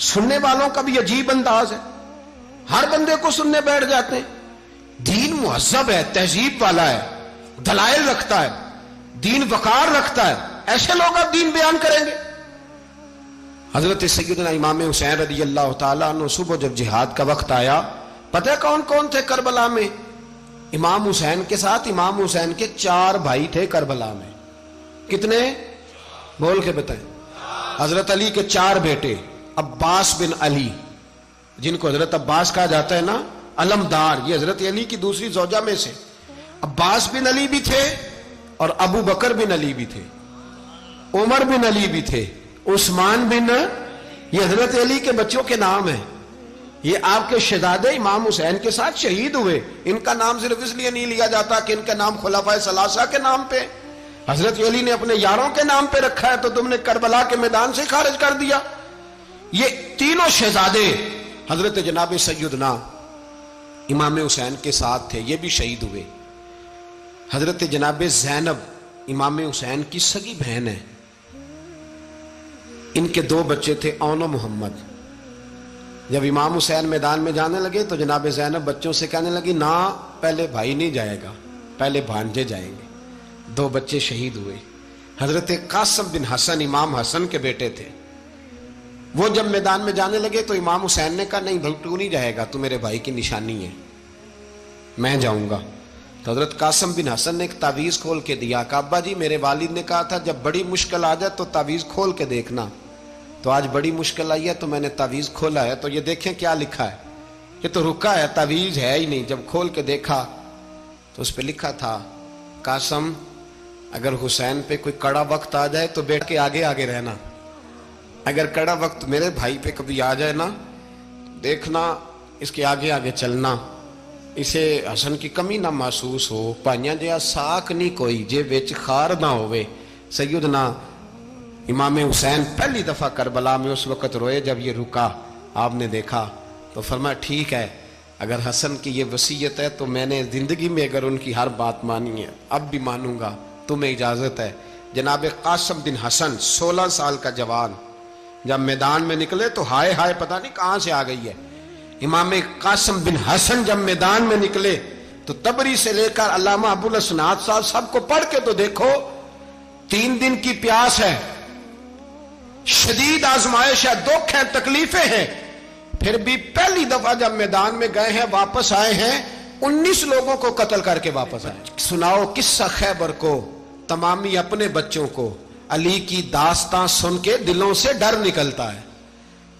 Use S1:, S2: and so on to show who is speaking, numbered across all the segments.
S1: سننے والوں کا بھی عجیب انداز ہے، ہر بندے کو سننے بیٹھ جاتے ہیں. دین مہذب ہے، تہذیب والا ہے، دلائل رکھتا ہے، دین وقار رکھتا ہے، ایسے لوگ اب دین بیان کریں گے. حضرت سیدنا امام حسین رضی اللہ تعالیٰ عنہ صبح جب جہاد کا وقت آیا، پتہ کون کون تھے کربلا میں؟ امام حسین کے ساتھ امام حسین کے 4 بھائی تھے کربلا میں. کتنے؟ بول کے بتائیں. حضرت علی کے 4 بیٹے، عباس بن علی، جن کو حضرت عباس کہا جاتا ہے نا، علمدار، یہ حضرت علی کی دوسری زوجہ میں سے. عباس بن علی بھی تھے اور ابو بکر بن علی بھی تھے، عمر بن علی بھی تھے، عثمان بن، یہ حضرت علی کے بچوں کے نام ہیں. یہ آپ کے شہزادے امام حسین کے ساتھ شہید ہوئے. ان کا نام صرف اس لیے نہیں لیا جاتا کہ ان کا نام خلفائے ثلاثہ کے نام پہ، حضرت علی نے اپنے یاروں کے نام پہ رکھا ہے تو تم نے کربلا کے میدان سے خارج کر دیا. یہ تینوں شہزادے حضرت جناب سیدنا امام حسین کے ساتھ تھے، یہ بھی شہید ہوئے. حضرت جناب زینب امام حسین کی سگی بہن ہے، ان کے 2 بچے تھے، اون و محمد. جب امام حسین میدان میں جانے لگے تو جناب زینب بچوں سے کہنے لگی، نہ پہلے بھائی نہیں جائے گا، پہلے بھانجے جائیں گے. 2 بچے شہید ہوئے. حضرت قاسم بن حسن امام حسن کے بیٹے تھے، وہ جب میدان میں جانے لگے تو امام حسین نے کہا، نہیں بھائی تو نہیں جائے گا، تو میرے بھائی کی نشانی ہے، میں جاؤں گا. تو حضرت قاسم بن حسن نے ایک تعویذ کھول کے دیا کہ ابا جی میرے والد نے کہا تھا جب بڑی مشکل آ جائے تو تعویذ کھول کے دیکھنا. تو آج بڑی مشکل آئی ہے تو میں نے تعویذ کھولا ہے، تو یہ دیکھیں کیا لکھا ہے. یہ تو رکا ہے، تعویذ ہے ہی نہیں. جب کھول کے دیکھا تو اس پہ لکھا تھا، قاسم اگر حسین پہ کوئی کڑا وقت آ جائے تو بیٹھ کے آگے آگے رہنا، اگر کڑا وقت میرے بھائی پہ کبھی آ جائے نا، دیکھنا اس کے آگے آگے چلنا، اسے حسن کی کمی نہ محسوس ہو. پائیاں جہا ساک نہیں کوئی جے وچ خار نہ ہوئے. سیدنا امام حسین پہلی دفعہ کربلا میں اس وقت روئے جب یہ رکا. آپ نے دیکھا تو فرمایا ٹھیک ہے، اگر حسن کی یہ وصیت ہے تو میں نے زندگی میں اگر ان کی ہر بات مانی ہے اب بھی مانوں گا، تمہیں اجازت ہے. جناب قاسم بن حسن 16 سال کا جوان جب میدان میں نکلے تو ہائے ہائے پتہ نہیں کہاں سے آ گئی ہے. امام قاسم بن حسن جب میدان میں نکلے تو تبری سے لے کر علامہ ابو الاسناد صاحب سب کو پڑھ کے تو دیکھو، 3 دن کی پیاس ہے، شدید آزمائش ہے، دکھ ہے، تکلیفیں ہیں، پھر بھی پہلی دفعہ جب میدان میں گئے ہیں واپس آئے ہیں 19 لوگوں کو قتل کر کے واپس آئے. سناؤ قصہ خیبر کو، تمامی اپنے بچوں کو. علی کی داستان سن کے دلوں سے ڈر نکلتا ہے،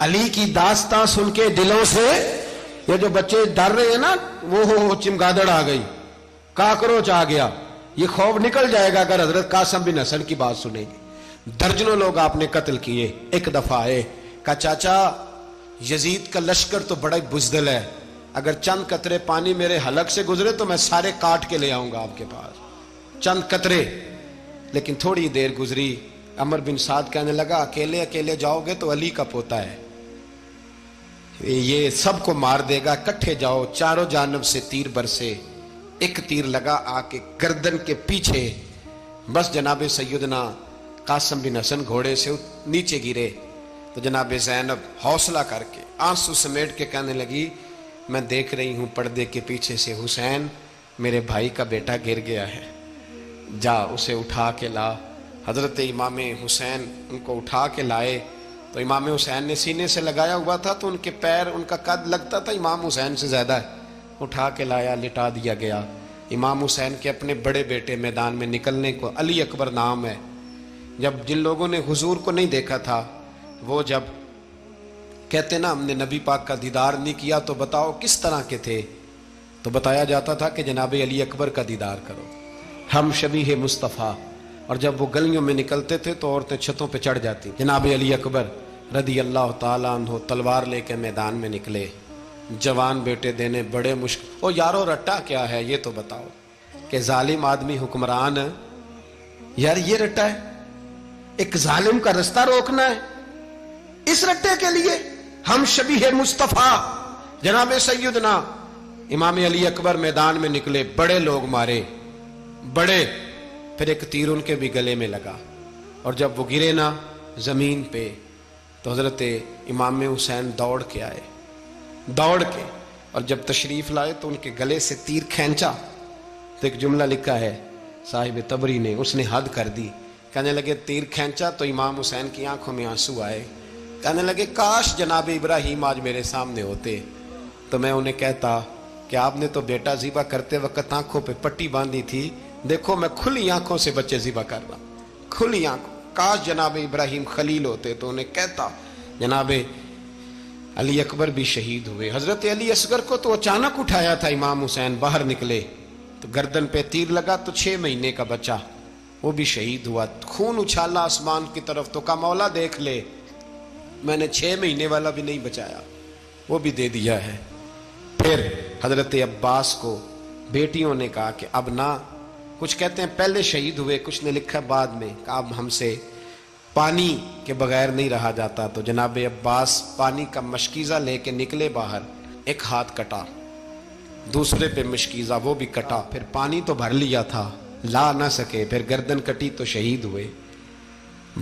S1: علی کی داستان سن کے دلوں سے، یہ جو بچے ڈر رہے ہیں نا، وہ چمگادڑ آ گئی، کاکروچ آ گیا، یہ خوف نکل جائے گا اگر حضرت قاسم بن حسن کی بات سنیں گے. درجنوں لوگ آپ نے قتل کیے. ایک دفعہ آئے، کہا چاچا یزید کا لشکر تو بڑا بزدل ہے، اگر چند قطرے پانی میرے حلق سے گزرے تو میں سارے کاٹ کے لے آؤں گا آپ کے پاس، چند قطرے. لیکن تھوڑی دیر گزری، عمر بن سعد کہنے لگا اکیلے اکیلے جاؤ گے تو علی کا پوتا ہے، یہ سب کو مار دے گا، کٹھے جاؤ. چاروں جانب سے تیر برسے، ایک تیر لگا آ کے گردن کے پیچھے، بس جناب سیدنا قاسم بن حسن گھوڑے سے نیچے گرے. تو جناب زینب حوصلہ کر کے آنسو سمیٹ کے کہنے لگی، میں دیکھ رہی ہوں پردے کے پیچھے سے حسین میرے بھائی کا بیٹا گر گیا ہے، جا اسے اٹھا کے لا. حضرت امام حسین ان کو اٹھا کے لائے تو امام حسین نے سینے سے لگایا ہوا تھا تو ان کے پیر، ان کا قد لگتا تھا امام حسین سے زیادہ ہے. اٹھا کے لایا، لٹا دیا گیا. امام حسین کے اپنے بڑے بیٹے میدان میں نکلنے کو، علی اکبر نام ہے، جب جن لوگوں نے حضور کو نہیں دیکھا تھا وہ جب کہتے نا ہم نے نبی پاک کا دیدار نہیں کیا تو بتاؤ کس طرح کے تھے، تو بتایا جاتا تھا کہ جناب علی اکبر کا دیدار کرو، ہم شبیہ مصطفیٰ. اور جب وہ گلیوں میں نکلتے تھے تو عورتیں چھتوں پہ چڑھ جاتی. جناب علی اکبر رضی اللہ تعالیٰ عنہ تلوار لے کے میدان میں نکلے، جوان بیٹے دینے بڑے مشکل. او یارو رٹا کیا ہے یہ تو بتاؤ، کہ ظالم آدمی حکمران، یار یہ رٹا ہے، ایک ظالم کا رستہ روکنا ہے، اس رٹے کے لیے ہم شبیہ مصطفیٰ. جناب سیدنا امام علی اکبر میدان میں نکلے، بڑے لوگ مارے، بڑے، پھر ایک تیر ان کے بھی گلے میں لگا، اور جب وہ گرے نا زمین پہ تو حضرت امام حسین دوڑ کے آئے، دوڑ کے، اور جب تشریف لائے تو ان کے گلے سے تیر کھینچا تو ایک جملہ لکھا ہے صاحب تبری نے، اس نے حد کر دی، کہنے لگے تیر کھینچا تو امام حسین کی آنکھوں میں آنسو آئے، کہنے لگے کاش جناب ابراہیم آج میرے سامنے ہوتے تو میں انہیں کہتا کہ آپ نے تو بیٹا ذبح کرتے وقت آنکھوں پہ پٹی باندھی تھی، دیکھو میں کھلی آنکھوں سے بچے ذبح کر رہا، کھلی آنکھوں، کاش جناب ابراہیم خلیل ہوتے تو انہیں کہتا۔ جناب علی اکبر بھی شہید ہوئے، حضرت علی اصغر کو تو اچانک اٹھایا تھا امام حسین، باہر نکلے تو گردن پہ تیر لگا تو 6 مہینے کا بچہ وہ بھی شہید ہوا، خون اچھالا آسمان کی طرف تو کہا مولا دیکھ لے میں نے 6 مہینے والا بھی نہیں بچایا، وہ بھی دے دیا ہے۔ پھر حضرت عباس کو بیٹیوں نے کہا کہ اب نہ، کچھ کہتے ہیں پہلے شہید ہوئے، کچھ نے لکھا بعد میں، کہ اب ہم سے پانی کے بغیر نہیں رہا جاتا، تو جناب عباس پانی کا مشکیزہ لے کے نکلے باہر، ایک ہاتھ کٹا، دوسرے پہ مشکیزہ وہ بھی کٹا، پھر پانی تو بھر لیا تھا لا نہ سکے، پھر گردن کٹی تو شہید ہوئے۔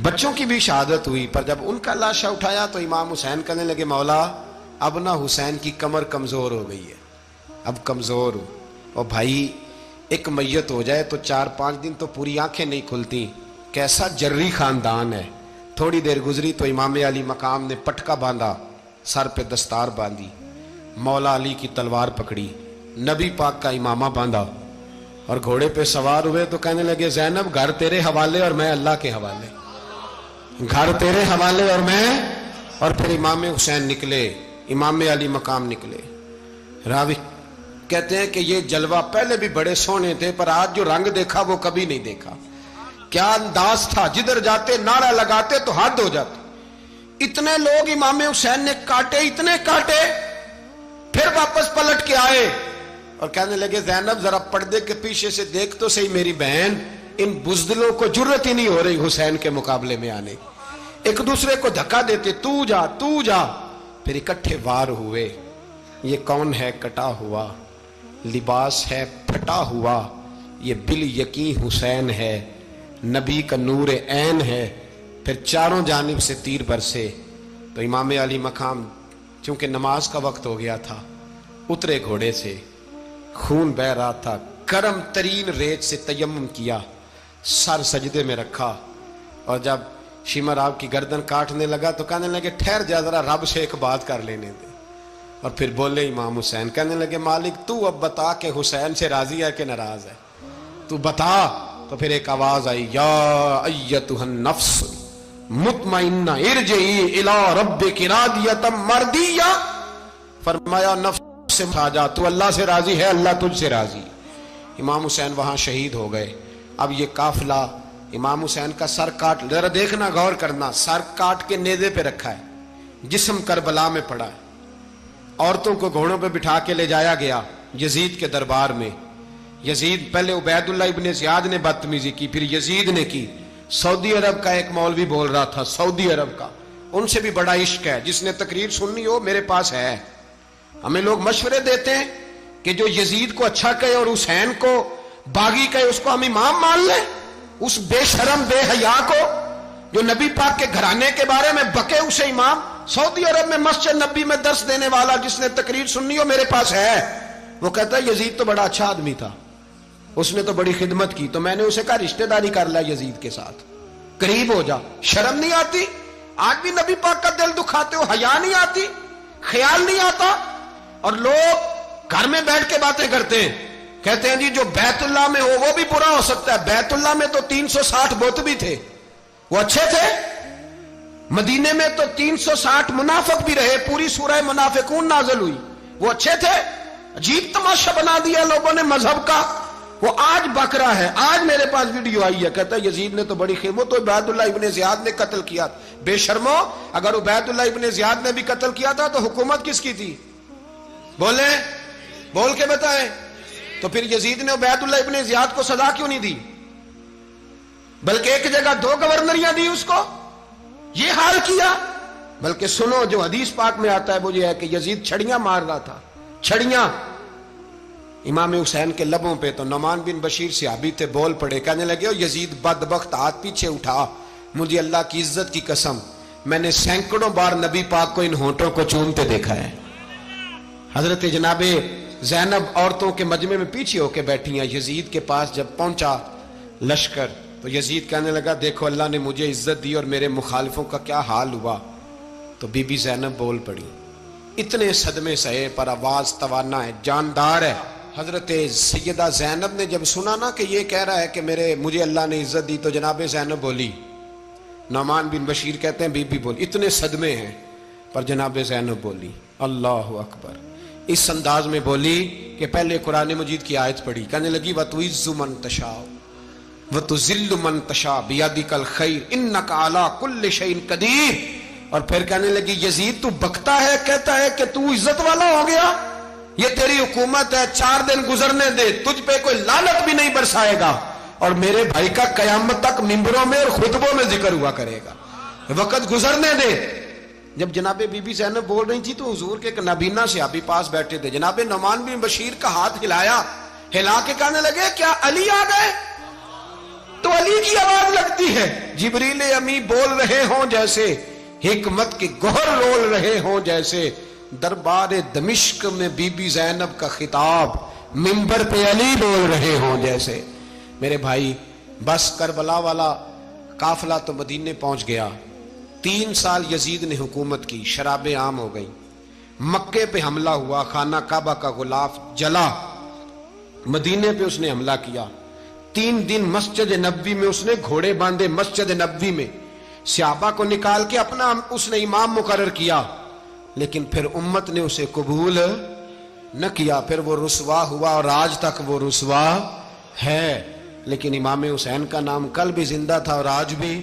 S1: بچوں کی بھی شہادت ہوئی، پر جب ان کا لاشا اٹھایا تو امام حسین کہنے لگے مولا اب نہ حسین کی کمر کمزور ہو گئی ہے، اب کمزور ہو، اور بھائی ایک میت ہو جائے تو 4-5 دن تو پوری آنکھیں نہیں کھلتی، کیسا جری خاندان ہے۔ تھوڑی دیر گزری تو امام علی مقام نے پٹکا باندھا، سر پہ دستار باندھی، مولا علی کی تلوار پکڑی، نبی پاک کا امامہ باندھا اور گھوڑے پہ سوار ہوئے تو کہنے لگے زینب گھر تیرے حوالے اور میں اللہ کے حوالے، گھر تیرے حوالے اور میں، اور پھر امام حسین نکلے، امام علی مقام نکلے۔ راوی کہتے ہیں کہ یہ جلوہ پہلے بھی بڑے سونے تھے پر آج جو رنگ دیکھا وہ کبھی نہیں دیکھا، کیا انداز تھا، جدھر جاتے نعرہ لگاتے تو حد ہو جاتے، اتنے لوگ امام حسین نے کاٹے، اتنے کاٹے، پھر واپس پلٹ کے آئے اور کہنے لگے زینب ذرا پردے کے پیچھے سے دیکھ تو صحیح میری بہن، ان بزدلوں کو جرت ہی نہیں ہو رہی حسین کے مقابلے میں آنے، ایک دوسرے کو دھکا دیتے، تو جا تو جا، پھر اکٹھے وار ہوئے۔ یہ کون ہے کٹا ہوا، لباس ہے پھٹا ہوا، یہ بال یقین حسین ہے، نبی کا نور عین ہے۔ پھر چاروں جانب سے تیر برسے تو امام علی مقام چونکہ نماز کا وقت ہو گیا تھا، اترے گھوڑے سے، خون بہ رہا تھا، گرم ترین ریت سے تیمم کیا، سر سجدے میں رکھا، اور جب شمر آپ کی گردن کاٹنے لگا تو کہنے لگے ٹھہر جا ذرا رب سے ایک بات کر لینے دے، اور پھر بولے امام حسین، کہنے لگے مالک تو اب بتا کہ حسین سے راضی ہے کہ ناراض ہے، تو بتا۔ تو پھر ایک آواز آئی، یا ایتھا النفس مطمئنہ ارجعی الی ربک راضیۃ مرضیہ، فرمایا نفس سے اٹھا جا، تو اللہ سے راضی ہے، اللہ تجھ سے راضی۔ امام حسین وہاں شہید ہو گئے۔ اب یہ قافلہ امام حسین کا سر کاٹ، ذرا دیکھنا غور کرنا، سر کاٹ کے نیزے پہ رکھا ہے، جسم کربلا میں پڑا ہے، عورتوں کو گھوڑوں پہ بٹھا کے لے جایا گیا یزید کے دربار میں۔ یزید پہلے عبید اللہ ابن زیاد نے بدتمیزی کی، پھر یزید نے کی۔ سعودی عرب کا ایک مولوی بول رہا تھا، سعودی عرب کا، ان سے بھی بڑا عشق ہے، جس نے تقریر سننی ہو میرے پاس ہے۔ ہمیں لوگ مشورے دیتے ہیں کہ جو یزید کو اچھا کہے اور حسین کو باغی کہے اس کو ہم امام مان لیں، اس بے شرم بے حیا کو جو نبی پاک کے گھرانے کے بارے میں بکے اسے امام۔ سعودی عرب میں مسجد نبی میں درس دینے والا جس نے تقریر سننی ہو میرے پاس ہے، وہ کہتا ہے یزید تو بڑا اچھا آدمی تھا، اس نے تو بڑی خدمت کی، تو میں نے اسے کہا رشتہ داری کر لیا یزید کے ساتھ، قریب ہو جا۔ شرم نہیں آتی؟ آج بھی نبی پاک کا دل دکھاتے ہو، حیا نہیں آتی، خیال نہیں آتا؟ اور لوگ گھر میں بیٹھ کے باتیں کرتے ہیں، کہتے ہیں جی جو بیت اللہ میں ہو وہ بھی برا ہو سکتا ہے۔ بیت اللہ میں تو 360 بت بھی تھے، وہ اچھے تھے۔ مدینے میں تو 360 منافق بھی رہے، پوری سورہ منافقون نازل ہوئی، وہ اچھے تھے۔ عجیب تماشا بنا دیا لوگوں نے مذہب کا۔ وہ آج بک رہا ہے، آج میرے پاس ویڈیو آئی ہے، کہتا ہے یزید نے تو بڑی خدمت، تو عبید اللہ ابن زیاد نے قتل کیا۔ بے شرمو، اگر عبید اللہ ابن زیاد نے بھی قتل کیا تھا تو حکومت کس کی تھی؟ بولیں، بول کے بتائیں۔ تو پھر یزید نے عبید اللہ ابن زیاد کو سزا کیوں نہیں دی، بلکہ ایک جگہ 2 گورنریاں دی اس کو، یہ حال کیا؟ بلکہ سنو جو حدیث پاک میں آتا ہے وہ یہ ہے کہ یزید چھڑیاں مار رہا تھا، چھڑیاں امام حسین کے لبوں پہ۔ تو نعمان بن بشیر صحابی تھے، بول پڑے، کہنے لگے یزید بدبخت، ہاتھ پیچھے اٹھا، مجھے اللہ کی عزت کی قسم میں نے سینکڑوں بار نبی پاک کو ان ہونٹوں کو چومتے دیکھا ہے. حضرت جناب زینب عورتوں کے مجمع میں پیچھے ہو کے بیٹھی ہیں. یزید کے پاس جب پہنچا لشکر تو یزید کہنے لگا دیکھو اللہ نے مجھے عزت دی اور میرے مخالفوں کا کیا حال ہوا. تو بی بی زینب بول پڑی. اتنے صدمے سہے پر آواز توانا ہے, جاندار ہے. حضرت سیدہ زینب نے جب سنا نا کہ یہ کہہ رہا ہے کہ مجھے اللہ نے عزت دی, تو جناب زینب بولی. نعمان بن بشیر کہتے ہیں بی بی بولی. اتنے صدمے ہیں پر جناب زینب بولی اللہ اکبر. اس انداز میں بولی کہ پہلے قرآن مجید کی آیت پڑھی, کہنے لگی وَتُعِزُّ مَن تَشَاءُ وَتُذِلُّ مَن تَشَاءُ بِيَدِكَ الْخَيْرُ إِنَّكَ عَلَىٰ كُلِّ شَيْءٍ قَدِيرٌ. اور پھر کہنے لگی یزید تو بکتا ہے, کہتا ہے کہ تو عزت والا ہو گیا, یہ تیری حکومت ہے, 4 دن گزرنے دے, تجھ پہ کوئی لعنت بھی نہیں برسائے گا, اور میرے بھائی کا قیامت تک ممبروں میں اور خطبوں میں ذکر ہوا کرے گا, وقت گزرنے دے. جب جناب بی بی زینب بول رہی تھی تو حضور کے ایک نابینا صحابی پاس بیٹھے تھے. جناب نعمان بن بشیر کا ہاتھ ہلایا, ہلا کے کہنے لگے کیا علی آ گئے؟ تو علی کی آواز لگتی ہے. جبریل امی بول رہے ہوں جیسے, حکمت کے گوہر رول رہے ہوں جیسے, دربار دمشق میں بی بی زینب کا خطاب منبر پہ علی بول رہے ہوں جیسے. میرے بھائی بس کربلا والا قافلہ تو مدینے پہنچ گیا. 3 سال یزید نے حکومت کی, شرابیں عام ہو گئیں, مکے پہ حملہ ہوا, خانہ کعبہ کا غلاف جلا, مدینے پہ اس نے حملہ کیا. 3 دن مسجد نبوی میں اس نے گھوڑے باندھے, مسجد نبوی میں صحابہ کو نکال کے اپنا اس نے امام مقرر کیا, لیکن پھر امت نے اسے قبول نہ کیا. پھر وہ رسوا ہوا اور آج تک وہ رسوا ہے. لیکن امام حسین کا نام کل بھی زندہ تھا اور آج بھی